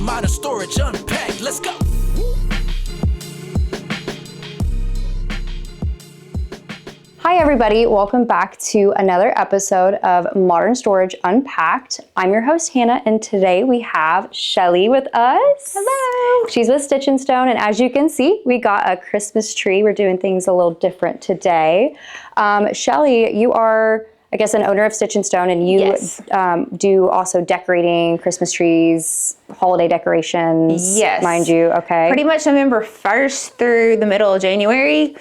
Modern Storage Unpacked. Let's go. Hi everybody, welcome back to another episode of Modern Storage Unpacked. I'm your host Hannah, and today we have Shelly with us. Hello. She's with Stitch and Stone, and as you can see, we got a Christmas tree. We're doing things a little different today. Shelly, you are, I guess, an owner of Stitch and Stone, and you Yes. do also decorating, Christmas trees, holiday decorations. Yes. Mind you, okay. Pretty much November 1st through the middle of January.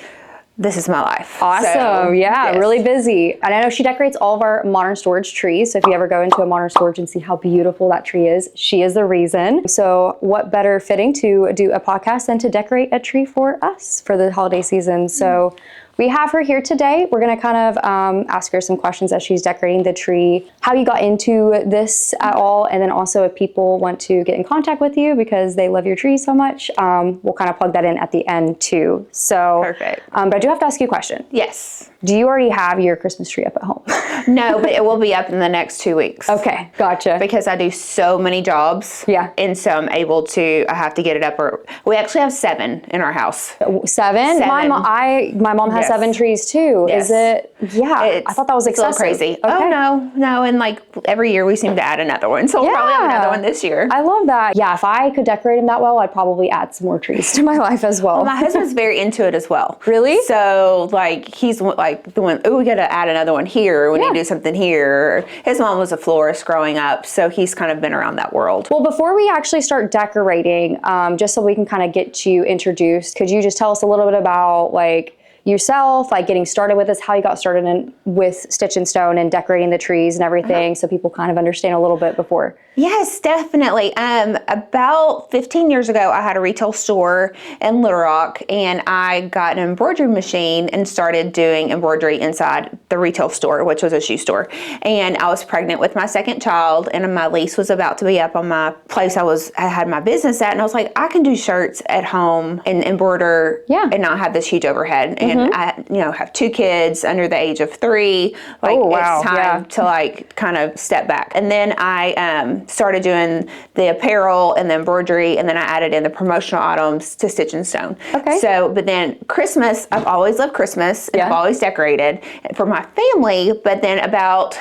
This is my life. Awesome. So, yeah, yes. really busy. And I know she decorates all of our Modern Storage trees. So if you ever go into a Modern Storage and see how beautiful that tree is, she is the reason. So what better fitting to do a podcast than to decorate a tree for us for the holiday season. So we have her here today. We're going to kind of ask her some questions as she's decorating the tree, how you got into this at all, and then also if people want to get in contact with you because they love your tree so much, we'll kind of plug that in at the end too. So, Perfect. But I do have to ask you a question. Yes. Do you already have your Christmas tree up at home? No, but it will be up in the next 2 weeks. Okay, gotcha. Because I do so many jobs. Yeah. And so I'm able to, I have to get it up. We actually have 7 in our house. Seven? My mom has Yes. 7 trees too. Yes. Is it? Yeah. I thought that was it's a excessive. little crazy. Okay. Oh, no. And like every year we seem to add another one. So we'll probably have another one this year. I love that. Yeah, if I could decorate them that well, I'd probably add some more trees to my life as well. Well, my husband's very into it as well. Really? So, like, he's like the one, we got to add another one here. We need to do something here. His mom was a florist growing up, so he's kind of been around that world. Well, before we actually start decorating, just so we can kind of get you introduced, could you just tell us a little bit about, like, yourself, like getting started with this, how you got started with Stitch and Stone and decorating the trees and everything, so people kind of understand a little bit before? Yes, definitely. About 15 years ago, I had a retail store in Little Rock, and I got an embroidery machine and started doing embroidery inside the retail store, which was a shoe store. And I was pregnant with my second child, and my lease was about to be up on my place I had my business at, and I was like, I can do shirts at home and embroider and not have this huge overhead. And I, have 2 kids under the age of 3. Like, it's time to like kind of step back. And then I started doing the apparel and the embroidery, and then I added in the promotional items to Stitch and Stone. Okay. So, but then Christmas, I've always loved Christmas, and I've always decorated for my family. But then about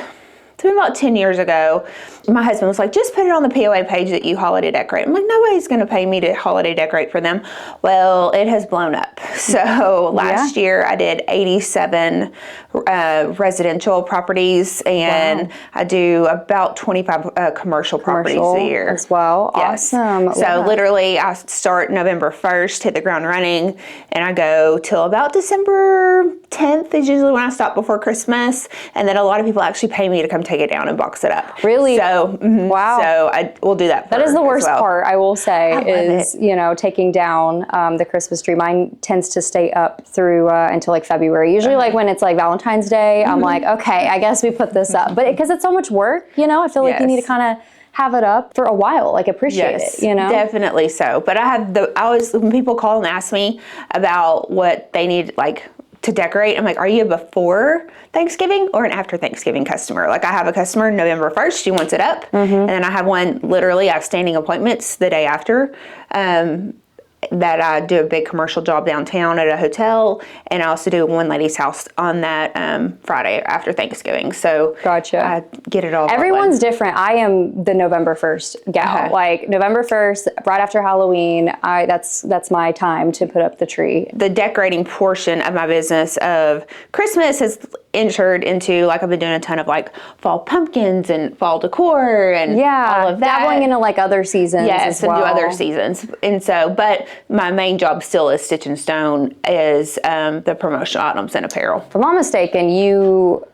10 years ago, my husband was like, just put it on the POA page that you holiday decorate. I'm like, nobody's going to pay me to holiday decorate for them. Well, it has blown up. So last year I did 87 residential properties, and I do about 25 commercial properties a year as well. Yes. Awesome. So literally I start November 1st, hit the ground running, and I go till about December 10th is usually when I stop before Christmas. And then a lot of people actually pay me to come take it down and box it up. Really? So, wow. So I will do that. That is the worst part, I will say, is, taking down the Christmas tree. Mine tends to stay up through until like February. Usually like when it's like Valentine's Day, I'm like, okay, I guess we put this up. But because it's so much work, I feel like you need to kind of have it up for a while, like appreciate it, Definitely so. But I always, when people call and ask me about what they need, like, to decorate, I'm like, are you a before Thanksgiving or an after Thanksgiving customer? Like, I have a customer November 1st, she wants it up. And then I have one, literally, I have standing appointments the day after. That I do a big commercial job downtown at a hotel, and I also do one lady's house on that Friday after Thanksgiving. So gotcha. I get it all. Everyone's different. I am the November 1st gal. Like November 1st, right after Halloween, that's my time to put up the tree. The decorating portion of my business of Christmas has entered into, like, I've been doing a ton of like fall pumpkins and fall decor and all of that. Dabbling into like other seasons as well. And do other seasons. And so, but my main job still is Stitch and Stone, is the promotional items and apparel. If I'm not mistaken, you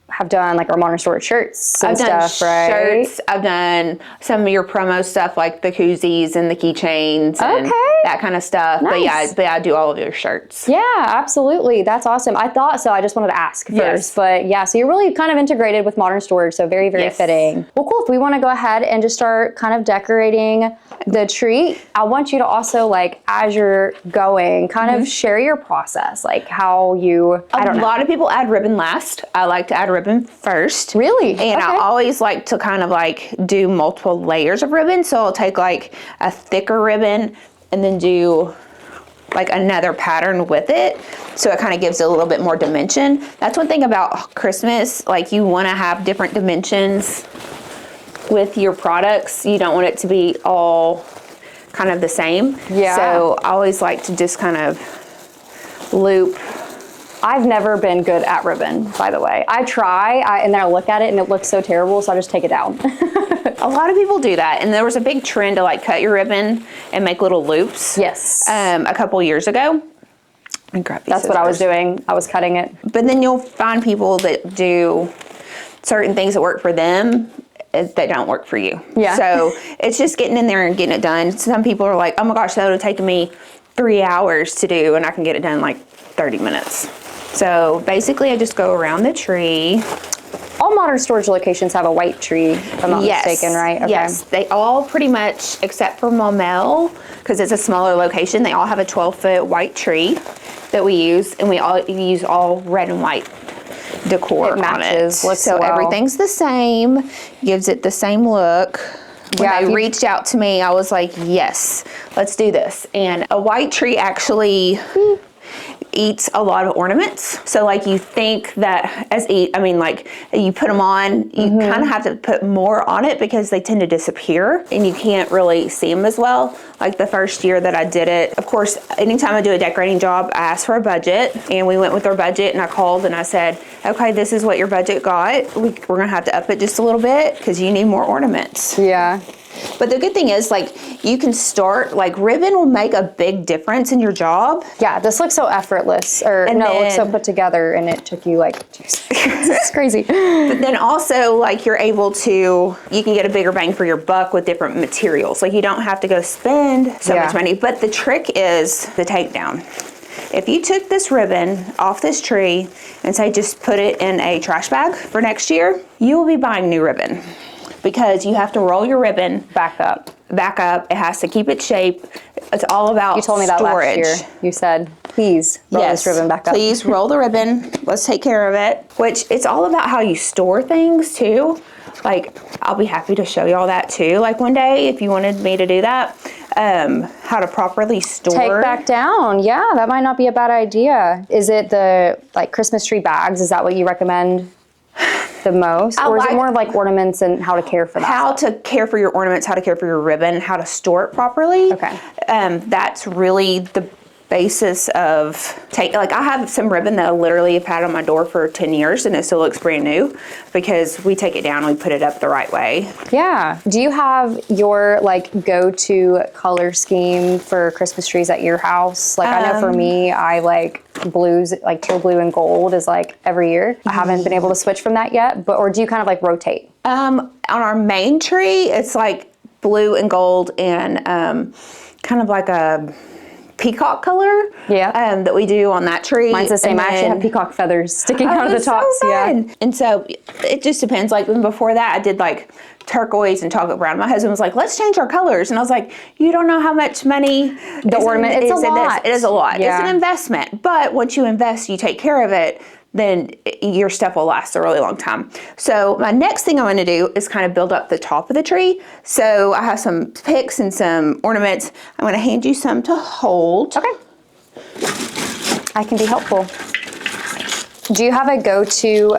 have done like our Modern Storage shirts and stuff, right? Shirts. I've done some of your promo stuff, like the koozies and the keychains and that kind of stuff. Nice. But I do all of your shirts. Yeah, absolutely. That's awesome. I thought so. I just wanted to ask first. But yeah, so you're really kind of integrated with Modern Storage, so very, very fitting. Well, cool. If we want to go ahead and just start kind of decorating the tree, I want you to also, like, as you're going, kind of share your process, like how you, A lot of people add ribbon last. I like to add ribbon ribbon first. Really? And I always like to kind of like do multiple layers of ribbon. So I'll take like a thicker ribbon and then do like another pattern with it. So it kind of gives it a little bit more dimension. That's one thing about Christmas. Like you want to have different dimensions with your products. You don't want it to be all kind of the same. Yeah. So I always like to just kind of loop. I've never been good at ribbon, by the way. I try, and then I look at it and it looks so terrible, so I just take it down. A lot of people do that, and there was a big trend to like cut your ribbon and make little loops. Yes. A couple years ago. And grab these That's what I was scissors. doing. I was cutting it. But then you'll find people that do certain things that work for them that don't work for you. Yeah. So it's just getting in there and getting it done. Some people are like, oh my gosh, that would have taken me 3 hours to do, and I can get it done in like 30 minutes. So basically I just go around the tree. All Modern Storage locations have a white tree, if I'm not mistaken, right? Okay. Yes, they all pretty much, except for Maumelle, because it's a smaller location, they all have a 12-foot white tree that we use, and we all use all red and white decor It matches, on it. looks So well. everything's the same, gives it the same look. When Yeah, they reached out to me, I was like, yes, let's do this. And a white tree actually eats a lot of ornaments. So like you think that like you put them on, you kind of have to put more on it because they tend to disappear and you can't really see them as well. Like the first year that I did it, of course, anytime I do a decorating job, I ask for a budget, and we went with our budget, and I called and I said, okay, this is what your budget got. We're gonna have to up it just a little bit because you need more ornaments. Yeah. But the good thing is, like, you can start, like, ribbon will make a big difference in your job. Yeah, this looks so effortless, it looks so put together, and it took you like, it's crazy. But then also, like, you can get a bigger bang for your buck with different materials. Like, you don't have to go spend so much money. But the trick is the takedown. If you took this ribbon off this tree and say just put it in a trash bag for next year, you will be buying new ribbon. Because you have to roll your ribbon back up. It has to keep its shape. It's all about You told me storage. that last year. You said, please roll this ribbon back up. Please roll the ribbon. Let's take care of it. Which it's all about how you store things too. Like, I'll be happy to show y'all that too. Like one day, if you wanted me to do that, how to properly store. Take back down. Yeah, that might not be a bad idea. Is it the like Christmas tree bags? Is that what you recommend the most? Or is it more like ornaments and how to care for that? How to care for your ornaments, how to care for your ribbon, how to store it properly. Okay. That's really the basis of like I have some ribbon that I literally have had on my door for 10 years and it still looks brand new because we take it down and we put it up the right way. Yeah. Do you have your like go-to color scheme for Christmas trees at your house? Like I know for me, I like blues, like teal blue and gold is like every year. I haven't been able to switch from that yet, or do you kind of like rotate? On our main tree, it's like blue and gold and kind of like a peacock color that we do on that tree. Mine's the same. I actually have peacock feathers sticking out of the tops. So fun. And so it just depends. Like before that, I did like turquoise and chocolate brown. My husband was like, let's change our colors. And I was like, you don't know how much money the ornament, it's a lot. It is a lot. Yeah. It's an investment. But once you invest, you take care of it, then your stuff will last a really long time. So my next thing I want to do is kind of build up the top of the tree. So I have some picks and some ornaments. I'm going to hand you some to hold. Okay. I can be helpful. Do you have a go-to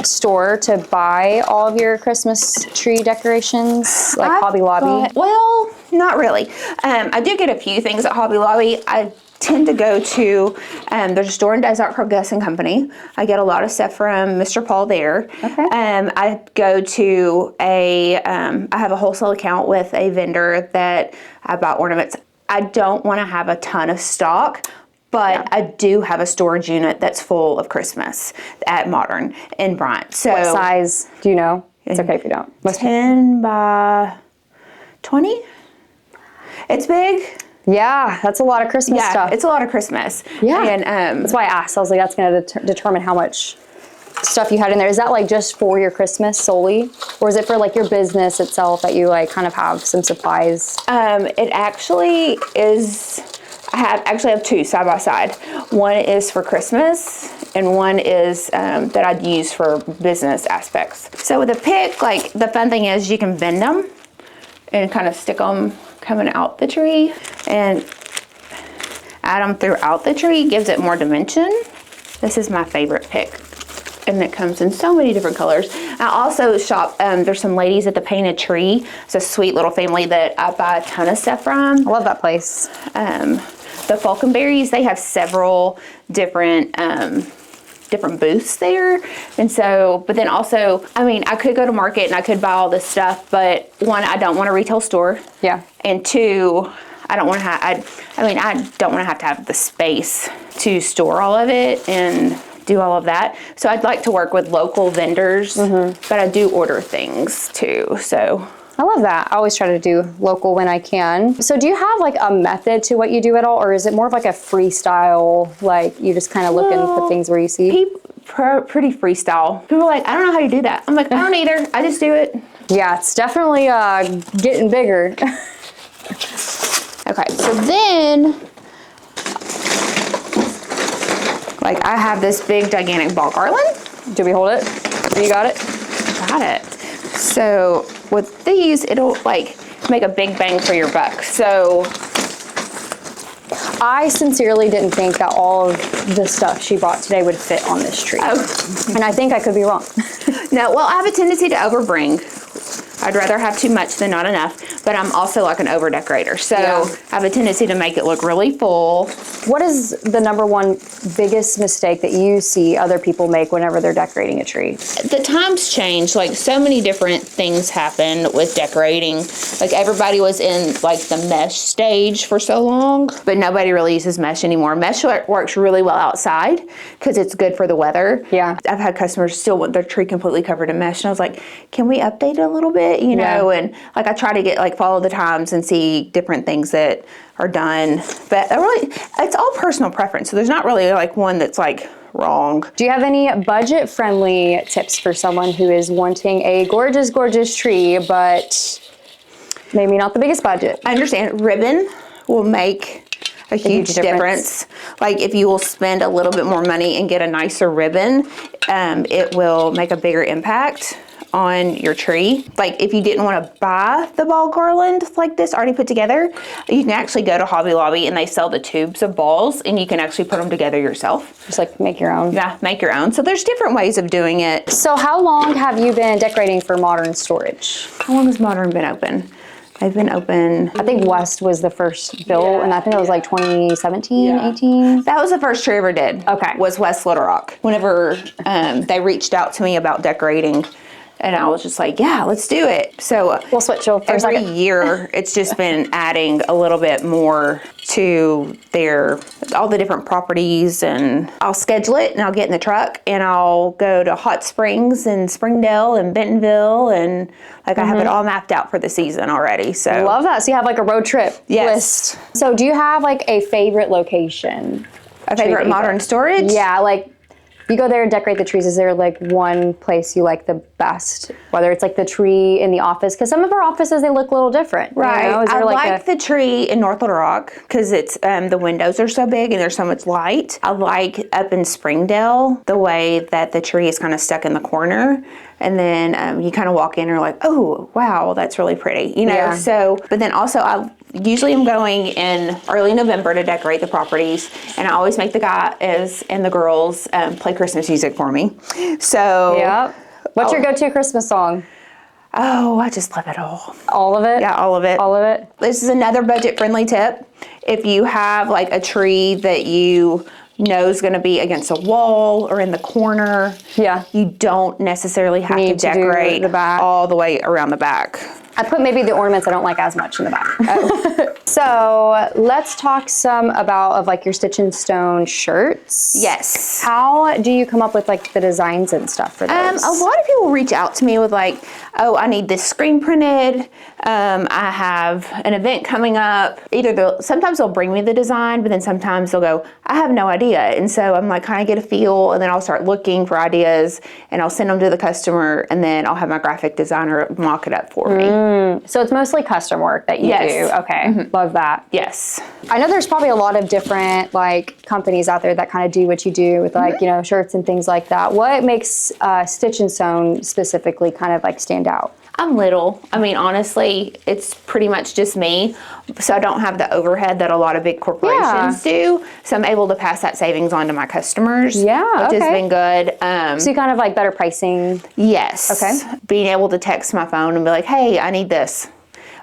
store to buy all of your Christmas tree decorations, like Hobby Lobby? Well, not really. I do get a few things at Hobby Lobby. I tend to go to, there's a store in Desert called Gus & Company. I get a lot of stuff from Mr. Paul there. Okay. I go to I have a wholesale account with a vendor that I buy ornaments. I don't want to have a ton of stock, but I do have a storage unit that's full of Christmas at Modern in Bryant. So What size do you know? It's okay if you don't. 10 by 20. It's big. Yeah, that's a lot of Christmas stuff. It's a lot of Christmas. Yeah, and that's why I asked. I was like, that's going to determine how much stuff you had in there. Is that like just for your Christmas solely, or is it for like your business itself that you like kind of have some supplies? It actually is. I have two side by side. One is for Christmas, and one is that I'd use for business aspects. So with a pick, like the fun thing is you can bend them and kind of stick them coming out the tree and add them throughout the tree, gives it more dimension. This is my favorite pick. And it comes in so many different colors. I also shop, there's some ladies at the Painted Tree. It's a sweet little family that I buy a ton of stuff from. I love that place. The Falconberries, they have several different booths there. And so, but then also, I mean, I could go to market and I could buy all this stuff, but one, I don't want a retail store. Yeah. And two, I don't want to have, I don't want to have the space to store all of it and do all of that. So I'd like to work with local vendors, but I do order things too, so. I love that. I always try to do local when I can. So do you have like a method to what you do at all, or is it more of like a freestyle, like you just kind of look and put things where you see? Pretty freestyle. People are like, I don't know how you do that. I'm like, I don't either. I just do it. Yeah, it's definitely getting bigger. Okay, so then, like I have this big gigantic ball garland. Do we hold it? You got it? Got it. So with these, it'll like make a big bang for your buck. So I sincerely didn't think that all of the stuff she brought today would fit on this tree. Oh. And I think I could be wrong. No, well, I have a tendency to overbring. I'd rather have too much than not enough, but I'm also like an over decorator. So I have a tendency to make it look really full. What is the number one biggest mistake that you see other people make whenever they're decorating a tree? The times change, like so many different things happen with decorating. Like everybody was in like the mesh stage for so long, but nobody really uses mesh anymore. Mesh works really well outside because it's good for the weather. Yeah. I've had customers still want their tree completely covered in mesh, and I was like, can we update it a little bit, you know? And like I try to get like follow the times and see different things that are done, but it's all personal preference. So there's not really like one that's like wrong. Do you have any budget friendly tips for someone who is wanting a gorgeous, gorgeous tree, but maybe not the biggest budget? I understand ribbon will make a huge difference. Like if you will spend a little bit more money and get a nicer ribbon, it will make a bigger impact on your tree. Like if you didn't want to buy the ball garland like this already put together, you can actually go to Hobby Lobby and they sell the tubes of balls and you can actually put them together yourself. Just like make your own. Yeah, make your own. So there's different ways of doing it. So how long have you been decorating for Modern Storage? How long has Modern been open? They've been open. I think West was the first build, and I think it was like 2017, 18. That was the first tree I ever did. Okay. Was West Little Rock. Whenever they reached out to me about decorating, and I was just like, yeah, let's do it. So We'll switch for a every second. year, it's just been adding a little bit more to all the different properties, and I'll schedule it and I'll get in the truck and I'll go to Hot Springs and Springdale and Bentonville, and like I have it all mapped out for the season already. So Love that. So you have like a road trip list. So do you have like a favorite location? A favorite Modern Storage? Yeah, like you go there and decorate the trees. Is there like one place you like the best? Whether it's like the tree in the office, because some of our offices, they look a little different. Right. You know? Is there I like the tree in North Little Rock because it's the windows are so big and there's so much light. I like up in Springdale the way that the tree is kind of stuck in the corner. And then you kind of walk in and you're like, oh, wow, that's really pretty. You know, Yeah. so, but then also I usually am going in early November to decorate the properties. And I always make the guys and the girls play Christmas music for me. So. Yep. What's your go-to Christmas song? Oh, I just love it all. All of it? Yeah, all of it. All of it? This is another budget-friendly tip. If you have like a tree that you know is going to be against a wall or in the corner, you don't necessarily have to decorate the back. all the way around the back. I put maybe the ornaments I don't like as much in the back. So let's talk some about like your Stitch and Stone shirts. Yes. How do you come up with like the designs and stuff for those? A lot of people reach out to me with like, oh, I need this screen printed. I have an event coming up. Sometimes they'll bring me the design, but then sometimes they'll go, I have no idea. And so I'm like, kind of get a feel, and then I'll start looking for ideas and I'll send them to the customer, and then I'll have my graphic designer mock it up for me. So it's mostly custom work that you Yes. do. Okay, love that. Yes. I know there's probably a lot of different like companies out there that kind of do what you do with like, you know, shirts and things like that. What makes Stitch and Sewn specifically kind of like stand out? I'm little. I mean, honestly, it's pretty much just me. So I don't have the overhead that a lot of big corporations do. So I'm able to pass that savings on to my customers. Yeah, which has been good. So you kind of like better pricing. Yes. Okay. Being able to text my phone and be like, hey, I need this.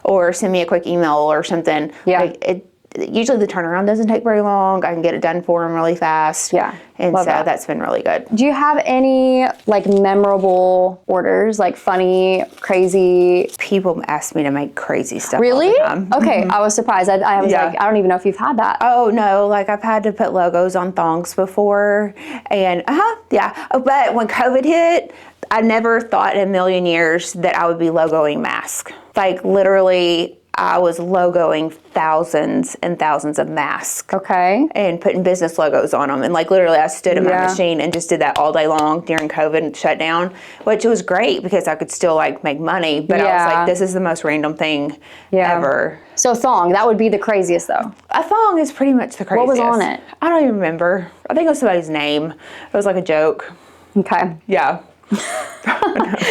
Or send me a quick email or something. Yeah. Like usually the turnaround doesn't take very long. I can get it done for them really fast. Yeah. And Love so that. that's been really good. Do you have any like memorable orders, like funny, crazy? People ask me to make crazy stuff. Really? All the time. Okay, I was surprised. I was like, I don't even know if you've had that. Oh no, like I've had to put logos on thongs before, and yeah. But when COVID hit, I never thought in a million years that I would be logoing masks. Like literally, I was logoing thousands and thousands of masks. Okay. And putting business logos on them. And like literally I stood at my machine and just did that all day long during COVID shutdown, which was great because I could still like make money. But I was like, this is the most random thing ever. So thong, that would be the craziest though. A thong is pretty much the craziest. What was on it? I don't even remember. I think it was somebody's name. It was like a joke. Okay. Yeah.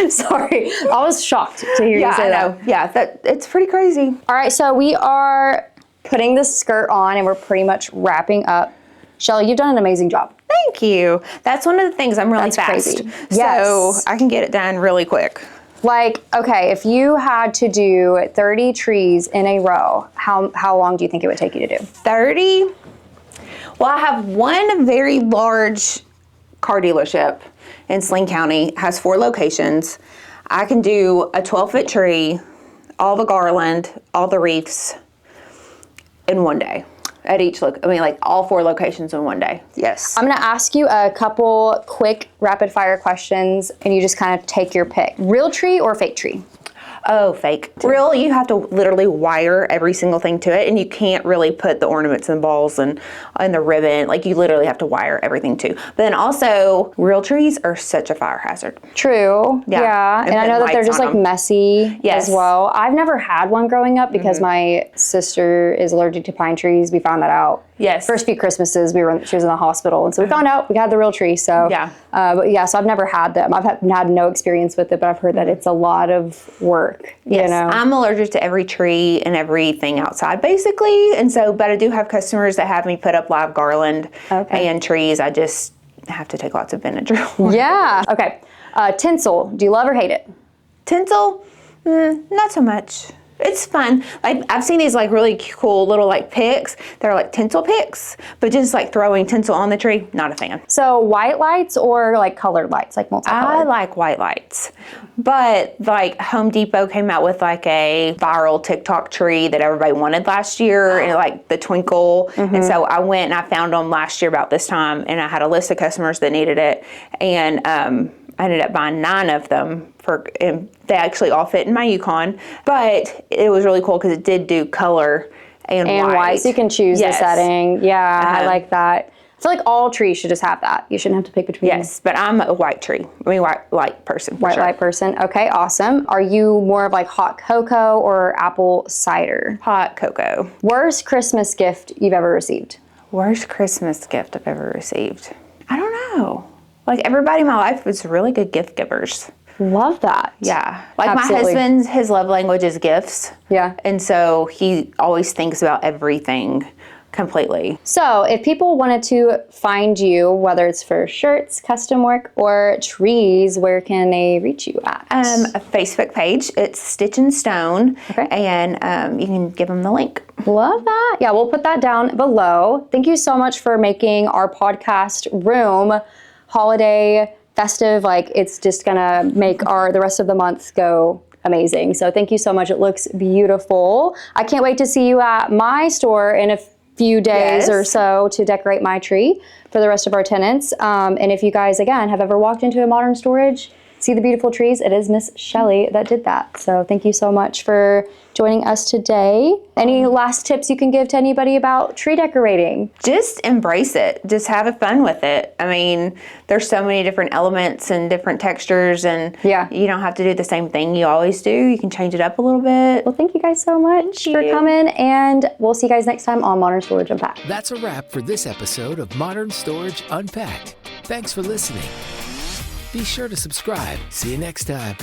Sorry. I was shocked to hear you say that. Yeah, it's pretty crazy. All right, so we are putting this skirt on and we're pretty much wrapping up. Shelly, you've done an amazing job. Thank you. That's one of the things I'm really fast. Crazy. So I can get it done really quick. Like, okay, if you had to do 30 trees in a row, how long do you think it would take you to do? 30? Well, I have one very large car dealership in Sling County, has 4 locations. I can do a 12-foot tree, all the garland, all the wreaths in one day at each like all 4 locations in one day. Yes. I'm gonna ask you a couple quick rapid fire questions and you just kind of take your pick. Real tree or fake tree? Oh, fake. Real, you have to literally wire every single thing to it, and you can't really put the ornaments and balls and the ribbon. Like, you literally have to wire everything too. But then also, real trees are such a fire hazard. True. Yeah. And I know that they're just like messy as well. I've never had one growing up because my sister is allergic to pine trees. We found that out. Yes. First few Christmases, she was in the hospital, and so we found out we had the real tree. So so I've never had them. I've had no experience with it, but I've heard that it's a lot of work. Yes, you know? I'm allergic to every tree and everything outside, basically, and so. But I do have customers that have me put up live garland and trees. I just have to take lots of Benadryl. Yeah. Okay. Tinsel. Do you love or hate it? Tinsel, not so much. It's fun. Like, I've seen these like really cool little like picks. They're like tinsel picks, but just like throwing tinsel on the tree, not a fan. So white lights or like colored lights, like multicolored? I like white lights, but like Home Depot came out with like a viral TikTok tree that everybody wanted last year, and like the twinkle. And so I went and I found them last year about this time, and I had a list of customers that needed it, and I ended up buying 9 of them and they actually all fit in my Yukon, but it was really cool because it did do color and white. So you can choose the setting. Yeah, I like that. I feel like all trees should just have that. You shouldn't have to pick between them. Yes, but I'm a white tree. I mean, white light person. White light person. Okay, awesome. Are you more of like hot cocoa or apple cider? Hot cocoa. Worst Christmas gift you've ever received? Worst Christmas gift I've ever received? I don't know. Like, everybody in my life was really good gift givers. Love that. Yeah. Like, Absolutely. my husband's, his love language is gifts. Yeah. And so he always thinks about everything completely. So if people wanted to find you, whether it's for shirts, custom work, or trees, where can they reach you at? A Facebook page. It's Stitch and Stone. Okay. And you can give them the link. Love that. Yeah, we'll put that down below. Thank you so much for making our podcast room holiday festive. Like, it's just gonna make the rest of the month go amazing. So thank you so much. It looks beautiful. I can't wait to see you at my store in a few days or so to decorate my tree for the rest of our tenants. And if you guys, again, have ever walked into a Modern Storage see the beautiful trees, it is Miss Shelly that did that. So thank you so much for joining us today. Any last tips you can give to anybody about tree decorating? Just embrace it. Just have fun with it. I mean, there's so many different elements and different textures, and you don't have to do the same thing you always do. You can change it up a little bit. Well, thank you guys so much for coming, and we'll see you guys next time on Modern Storage Unpacked. That's a wrap for this episode of Modern Storage Unpacked. Thanks for listening. Be sure to subscribe. See you next time.